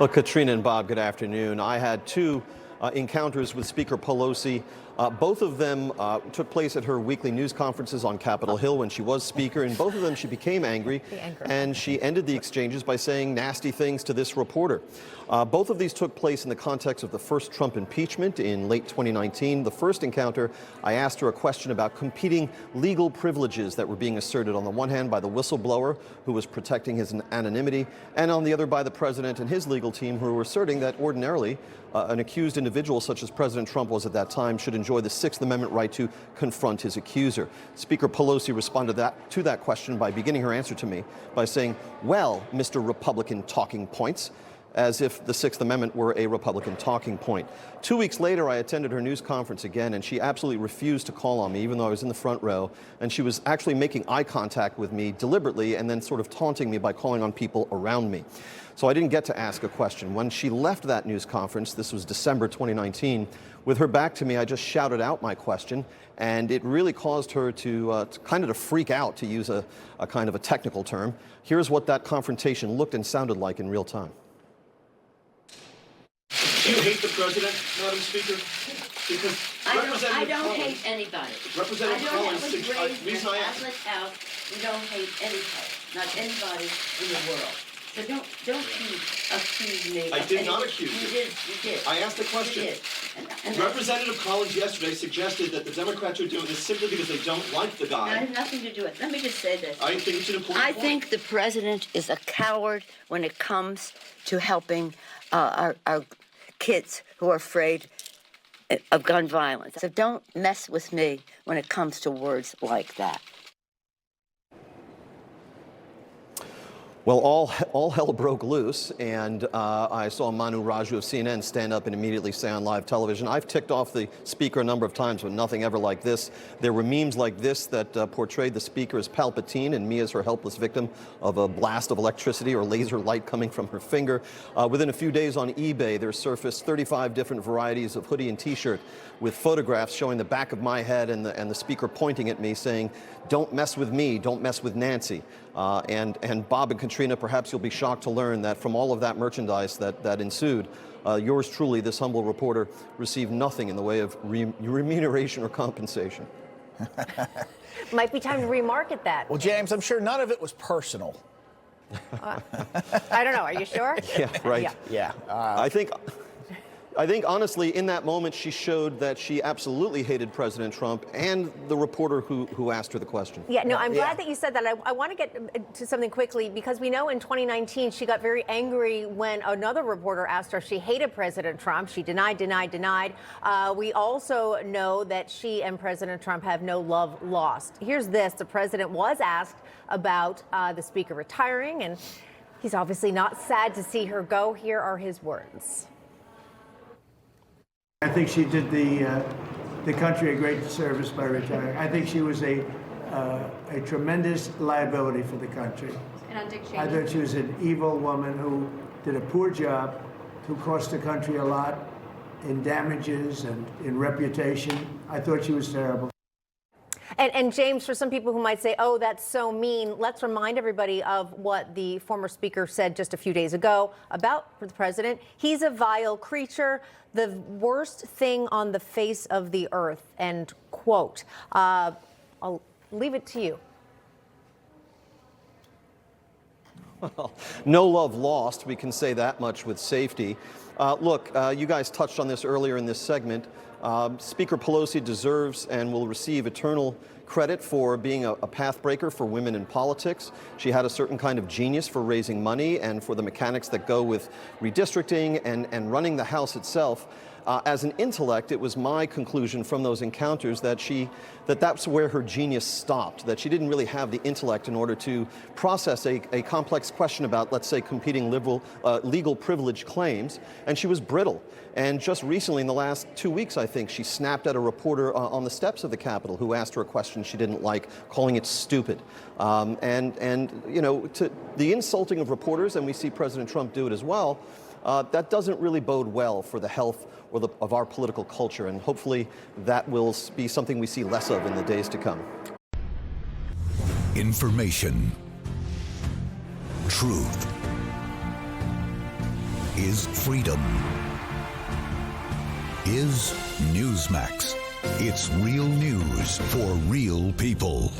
Well, Katrina and Bob, good afternoon. I had two encounters with Speaker Pelosi. Both of them took place at her weekly news conferences on Capitol Hill when she was Speaker. In both of them, she became angry, and she ended the exchanges by saying nasty things to this reporter. Both of these took place in the context of the first Trump impeachment in late 2019. The first encounter, I asked her a question about competing legal privileges that were being asserted on the one hand by the whistleblower who was protecting his anonymity, and on the other by the president and his legal team who were asserting that ordinarily an accused individual such as President Trump was at that time should enjoy the Sixth Amendment right to confront his accuser. Speaker Pelosi responded to that question by beginning her answer to me by saying, "Well, Mr. Republican talking points," as if the Sixth Amendment were a Republican talking point. 2 weeks later, I attended her news conference again, and she absolutely refused to call on me, even though I was in the front row. And she was actually making eye contact with me deliberately and then sort of taunting me by calling on people around me. So I didn't get to ask a question. When she left that news conference, this was December 2019, with her back to me, I just shouted out my question, and it really caused her to kind of freak out, to use a kind of a technical term. Here's what that confrontation looked and sounded like in real time. Do you hate the president, Madam Speaker? Because I don't hate anybody. Representative Collins, I was raised in a Catholic house. We don't hate anybody, not anybody in the world. So don't accuse me. I did not accuse you. You did. I asked a question. You did. And Representative Collins yesterday suggested that the Democrats are doing this simply because they don't like the that guy. has nothing to do with it. Let me just say this. I think it's an important I point. think the president is a coward when it comes to helping our kids who are afraid of gun violence. So don't mess with me when it comes to words like that. Well, all hell broke loose, and I saw Manu Raju of CNN stand up and immediately say on live television, "I've ticked off the speaker a number of times, but nothing ever like this." There were memes like this that portrayed the speaker as Palpatine and me as her helpless victim of a blast of electricity or laser light coming from her finger. Within a few days on eBay, there surfaced 35 different varieties of hoodie and T-shirt with photographs showing the back of my head and the speaker pointing at me saying, "Don't mess with me, don't mess with Nancy." And Bob and Katrina, perhaps you'll be shocked to learn that from all of that merchandise that ensued, yours truly, this humble reporter, received nothing in the way of remuneration or compensation. Might be time to remarket that. Well, James, I'm sure none of it was personal. I don't know. Are you sure? Yeah, right. Yeah. I think, honestly, in that moment, she showed that she absolutely hated President Trump and the reporter who asked her the question. Yeah, no, I'm glad that you said that. I want to get to something quickly, because we know in 2019 she got very angry when another reporter asked her if she hated President Trump. She denied. We also know that she and President Trump have no love lost. Here's this. The president was asked about the speaker retiring, and he's obviously not sad to see her go. Here are his words. I think she did the country a great service by retiring. I think she was a tremendous liability for the country. I thought she was an evil woman who did a poor job, who cost the country a lot in damages and in reputation. I thought she was terrible. And James, for some people who might say, "Oh, that's so mean," let's remind everybody of what the former speaker said just a few days ago about the president. He's a vile creature, the worst thing on the face of the earth, end quote. I'll leave it to you. Well, no love lost, we can say that much with safety. Look, you guys touched on this earlier in this segment. Speaker Pelosi deserves and will receive eternal credit for being a pathbreaker for women in politics. She had a certain kind of genius for raising money and for the mechanics that go with redistricting and running the House itself. As an intellect, it was my conclusion from those encounters that that's where her genius stopped, that she didn't really have the intellect in order to process a complex question about, let's say, competing legal privilege claims, and she was brittle. And just recently, in the last 2 weeks, I think, she snapped at a reporter on the steps of the Capitol who asked her a question she didn't like, calling it stupid. And you know, to the insulting of reporters, and we see President Trump do it as well, that doesn't really bode well for the health of our political culture, and hopefully that will be something we see less of in the days to come. Information. Truth. is freedom. Is Newsmax. It's real news for real people.